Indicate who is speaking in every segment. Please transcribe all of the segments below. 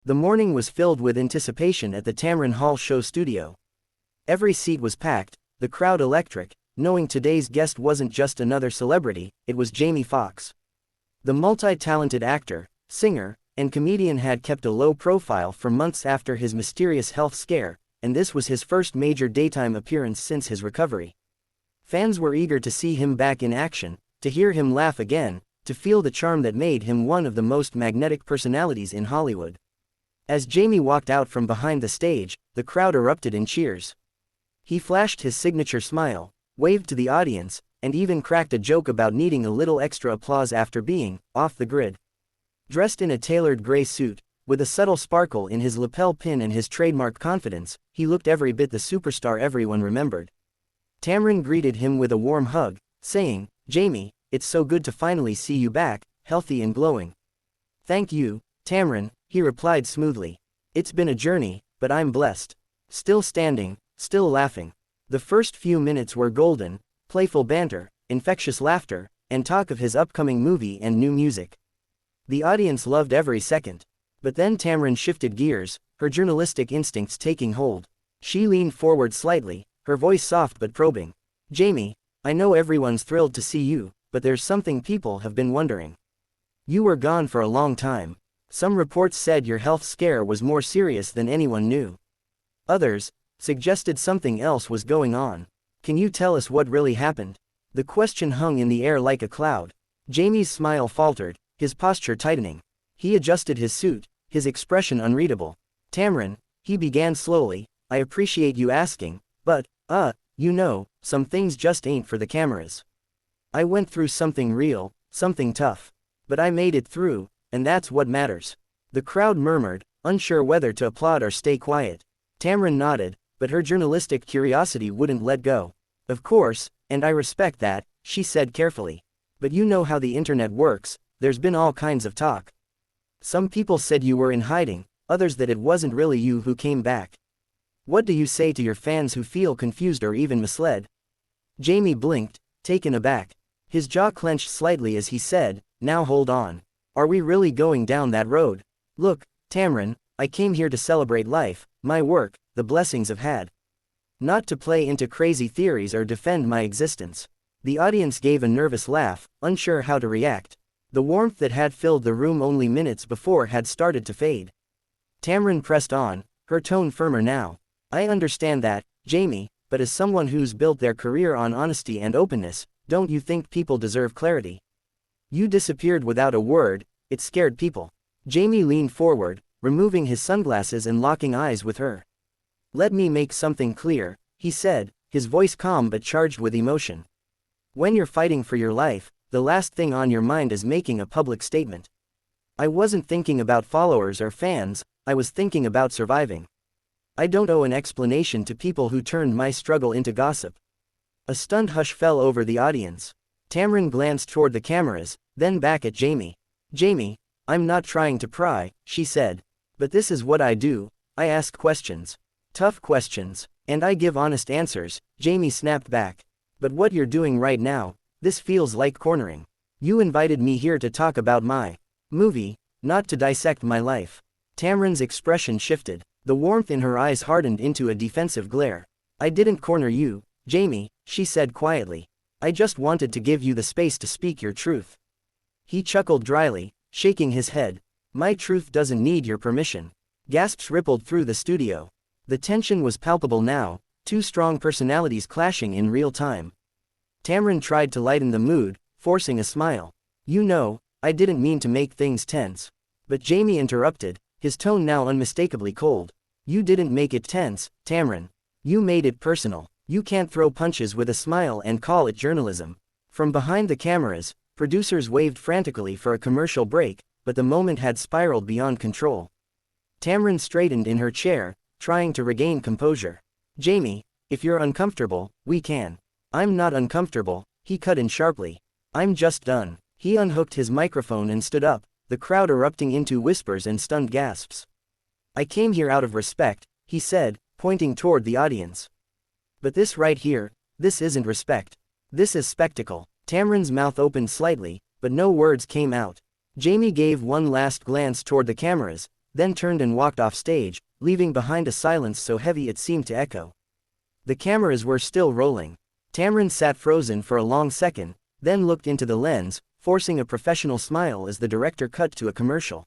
Speaker 1: The morning was filled with anticipation at the Tamron Hall Show studio. Every seat was packed, the crowd electric, knowing today's guest wasn't just another celebrity, it was Jamie Foxx. The multi-talented actor, singer, and comedian had kept a low profile for months after his mysterious health scare, and this was his first major daytime appearance since his recovery. Fans were eager to see him back in action, to hear him laugh again, to feel the charm that made him one of the most magnetic personalities in Hollywood. As Jamie walked out from behind the stage, the crowd erupted in cheers. He flashed his signature smile, waved to the audience, and even cracked a joke about needing a little extra applause after being off the grid. Dressed in a tailored gray suit, with a subtle sparkle in his lapel pin and his trademark confidence, he looked every bit the superstar everyone remembered. Tamron greeted him with a warm hug, saying, "Jamie, it's so good to finally see you back, healthy and glowing." "Thank you, Tamron," he replied smoothly. "It's been a journey, but I'm blessed." Still standing, still laughing. The first few minutes were golden, playful banter, infectious laughter, and talk of his upcoming movie and new music. The audience loved every second. But then Tamron shifted gears, her journalistic instincts taking hold. She leaned forward slightly, her voice soft but probing. "Jamie, I know everyone's thrilled to see you, but there's something people have been wondering. You were gone for a long time. Some reports said your health scare was more serious than anyone knew. Others suggested something else was going on. Can you tell us what really happened?" The question hung in the air like a cloud. Jamie's smile faltered, his posture tightening. He adjusted his suit, his expression unreadable. "Tamron," he began slowly, "I appreciate you asking, but, some things just ain't for the cameras. I went through something real, something tough. But I made it through, and that's what matters." The crowd murmured, unsure whether to applaud or stay quiet. Tamron nodded, but her journalistic curiosity wouldn't let go. "Of course, and I respect that," she said carefully. "But you know how the internet works, there's been all kinds of talk. Some people said you were in hiding, others that it wasn't really you who came back. What do you say to your fans who feel confused or even misled?" Jamie blinked, taken aback. His jaw clenched slightly as he said, "Now hold on. Are we really going down that road? Look, Tamron, I came here to celebrate life, my work, the blessings I've had. Not to play into crazy theories or defend my existence." The audience gave a nervous laugh, unsure how to react. The warmth that had filled the room only minutes before had started to fade. Tamron pressed on, her tone firmer now. "I understand that, Jamie, but as someone who's built their career on honesty and openness, don't you think people deserve clarity? You disappeared without a word, it scared people." Jamie leaned forward, removing his sunglasses and locking eyes with her. "Let me make something clear," he said, his voice calm but charged with emotion. "When you're fighting for your life, the last thing on your mind is making a public statement. I wasn't thinking about followers or fans, I was thinking about surviving. I don't owe an explanation to people who turned my struggle into gossip." A stunned hush fell over the audience. Tamron glanced toward the cameras, then back at Jamie. "Jamie, I'm not trying to pry," she said. "But this is what I do, I ask questions. Tough questions. And I give honest answers," Jamie snapped back. "But what you're doing right now, this feels like cornering. You invited me here to talk about my movie, not to dissect my life." Tamron's expression shifted. The warmth in her eyes hardened into a defensive glare. "I didn't corner you, Jamie," she said quietly. "I just wanted to give you the space to speak your truth." He chuckled dryly, shaking his head. "My truth doesn't need your permission." Gasps rippled through the studio. The tension was palpable now, two strong personalities clashing in real time. Tamron tried to lighten the mood, forcing a smile. "You know, I didn't mean to make things tense." But Jamie interrupted, his tone now unmistakably cold. "You didn't make it tense, Tamron. You made it personal. You can't throw punches with a smile and call it journalism." From behind the cameras, producers waved frantically for a commercial break, but the moment had spiraled beyond control. Tamron straightened in her chair, trying to regain composure. "Jamie, if you're uncomfortable, we can." "I'm not uncomfortable," he cut in sharply. "I'm just done." He unhooked his microphone and stood up, the crowd erupting into whispers and stunned gasps. "I came here out of respect," he said, pointing toward the audience. "But this right here, this isn't respect. This is spectacle." Tamron's mouth opened slightly, but no words came out. Jamie gave one last glance toward the cameras, then turned and walked off stage, leaving behind a silence so heavy it seemed to echo. The cameras were still rolling. Tamron sat frozen for a long second, then looked into the lens, forcing a professional smile as the director cut to a commercial.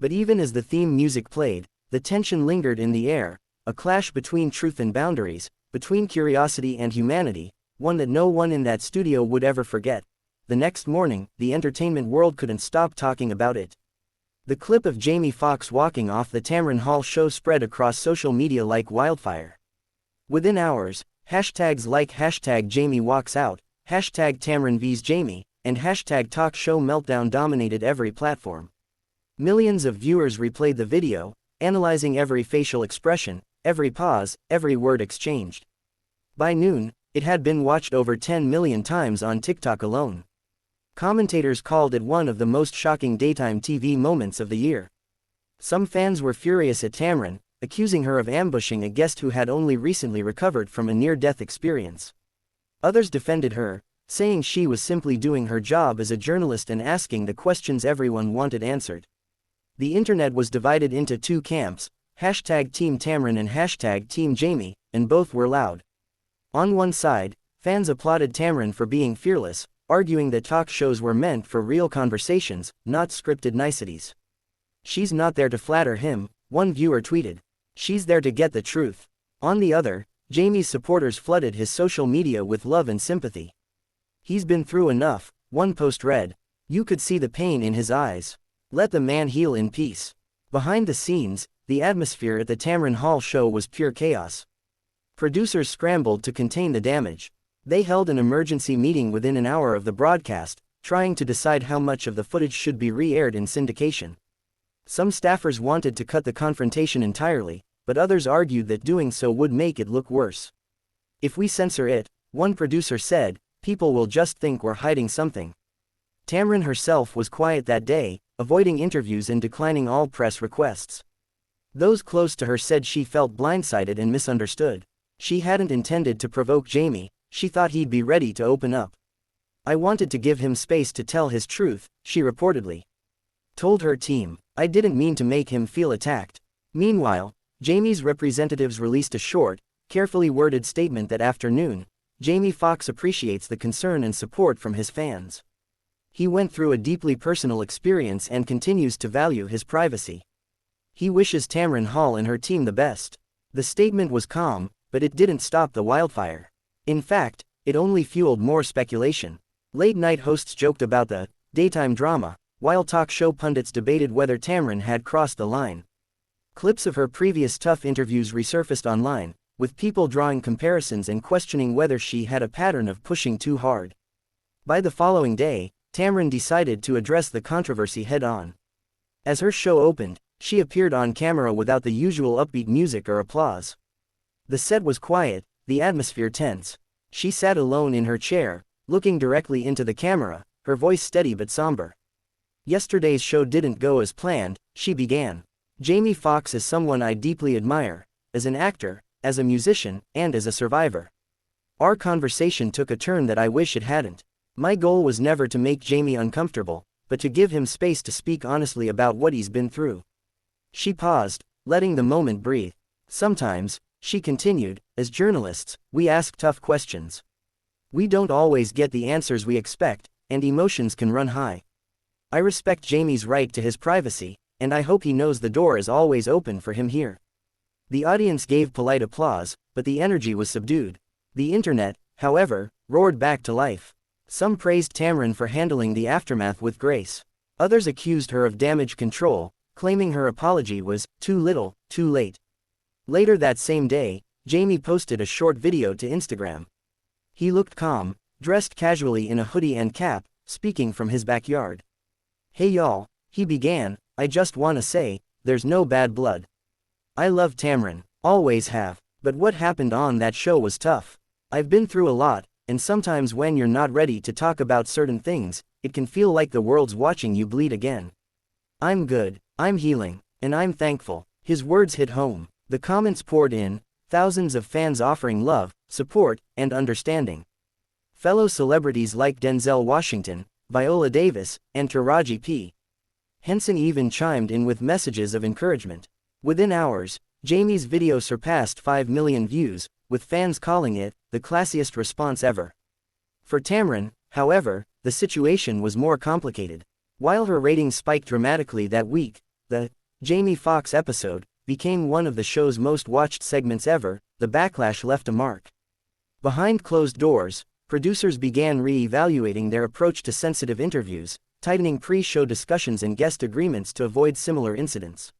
Speaker 1: But even as the theme music played, the tension lingered in the air, a clash between truth and boundaries, between curiosity and humanity, one that no one in that studio would ever forget. The next morning, the entertainment world couldn't stop talking about it. The clip of Jamie Foxx walking off the Tamron Hall Show spread across social media like wildfire. Within hours, hashtags like #JamieWalksOut, #Tamron vs Jamie, and #TalkShowMeltdown dominated every platform. Millions of viewers replayed the video, analyzing every facial expression, every pause, every word exchanged. By noon, it had been watched over 10 million times on TikTok alone. Commentators called it one of the most shocking daytime TV moments of the year. Some fans were furious at Tamron, accusing her of ambushing a guest who had only recently recovered from a near-death experience. Others defended her, saying she was simply doing her job as a journalist and asking the questions everyone wanted answered. The internet was divided into two camps, #Team Tamron and #Team Jamie, and both were loud. On one side, fans applauded Tamron for being fearless, arguing that talk shows were meant for real conversations, not scripted niceties. "She's not there to flatter him," one viewer tweeted. "She's there to get the truth." On the other, Jamie's supporters flooded his social media with love and sympathy. "He's been through enough," one post read. "You could see the pain in his eyes. Let the man heal in peace." Behind the scenes, the atmosphere at the Tamron Hall Show was pure chaos. Producers scrambled to contain the damage. They held an emergency meeting within an hour of the broadcast, trying to decide how much of the footage should be re-aired in syndication. Some staffers wanted to cut the confrontation entirely, but others argued that doing so would make it look worse. "If we censor it," one producer said, "people will just think we're hiding something." Tamron herself was quiet that day, avoiding interviews and declining all press requests. Those close to her said she felt blindsided and misunderstood. She hadn't intended to provoke Jamie, she thought he'd be ready to open up. "I wanted to give him space to tell his truth," she reportedly told her team. "I didn't mean to make him feel attacked." Meanwhile, Jamie's representatives released a short, carefully worded statement that afternoon. Jamie Foxx appreciates the concern and support from his fans. He went through a deeply personal experience and continues to value his privacy. He wishes Tamron Hall and her team the best. The statement was calm, but it didn't stop the wildfire. In fact, it only fueled more speculation. Late-night hosts joked about the daytime drama, while talk show pundits debated whether Tamron had crossed the line. Clips of her previous tough interviews resurfaced online, with people drawing comparisons and questioning whether she had a pattern of pushing too hard. By the following day, Tamron decided to address the controversy head-on. As her show opened, she appeared on camera without the usual upbeat music or applause. The set was quiet, the atmosphere tense. She sat alone in her chair, looking directly into the camera, her voice steady but somber. "Yesterday's show didn't go as planned," she began. "Jamie Foxx is someone I deeply admire, as an actor, as a musician, and as a survivor. Our conversation took a turn that I wish it hadn't. My goal was never to make Jamie uncomfortable, but to give him space to speak honestly about what he's been through." She paused, letting the moment breathe. "Sometimes," she continued, "as journalists, we ask tough questions. We don't always get the answers we expect, and emotions can run high. I respect Jamie's right to his privacy, and I hope he knows the door is always open for him here." The audience gave polite applause, but the energy was subdued. The internet, however, roared back to life. Some praised Tamron for handling the aftermath with grace. Others accused her of damage control, claiming her apology was too little, too late. Later that same day, Jamie posted a short video to Instagram. He looked calm, dressed casually in a hoodie and cap, speaking from his backyard. "Hey y'all," he began, "I just wanna say, there's no bad blood. I love Tamron, always have, but what happened on that show was tough. I've been through a lot, and sometimes when you're not ready to talk about certain things, it can feel like the world's watching you bleed again. I'm good, I'm healing, and I'm thankful." His words hit home. The comments poured in, thousands of fans offering love, support, and understanding. Fellow celebrities like Denzel Washington, Viola Davis, and Taraji P. Henson even chimed in with messages of encouragement. Within hours, Jamie's video surpassed 5 million views, with fans calling it the classiest response ever. For Tamron, however, the situation was more complicated. While her ratings spiked dramatically that week, the Jamie Foxx episode became one of the show's most watched segments ever. The backlash left a mark. Behind closed doors, producers began re-evaluating their approach to sensitive interviews, tightening pre-show discussions and guest agreements to avoid similar incidents.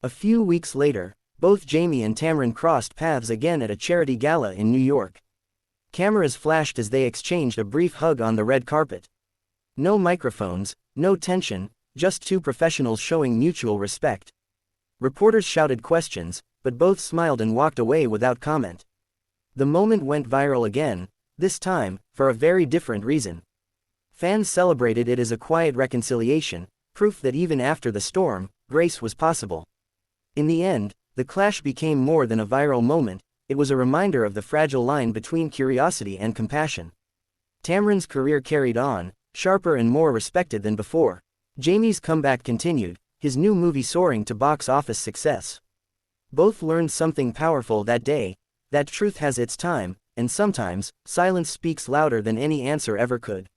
Speaker 1: A few weeks later, both Jamie and Tamron crossed paths again at a charity gala in New York. Cameras flashed as they exchanged a brief hug on the red carpet. No microphones, no tension, just two professionals showing mutual respect. Reporters shouted questions, but both smiled and walked away without comment. The moment went viral again, this time, for a very different reason. Fans celebrated it as a quiet reconciliation, proof that even after the storm, grace was possible. In the end, the clash became more than a viral moment, it was a reminder of the fragile line between curiosity and compassion. Tamron's career carried on, sharper and more respected than before. Jamie's comeback continued, his new movie soaring to box office success. Both learned something powerful that day, that truth has its time, and sometimes, silence speaks louder than any answer ever could.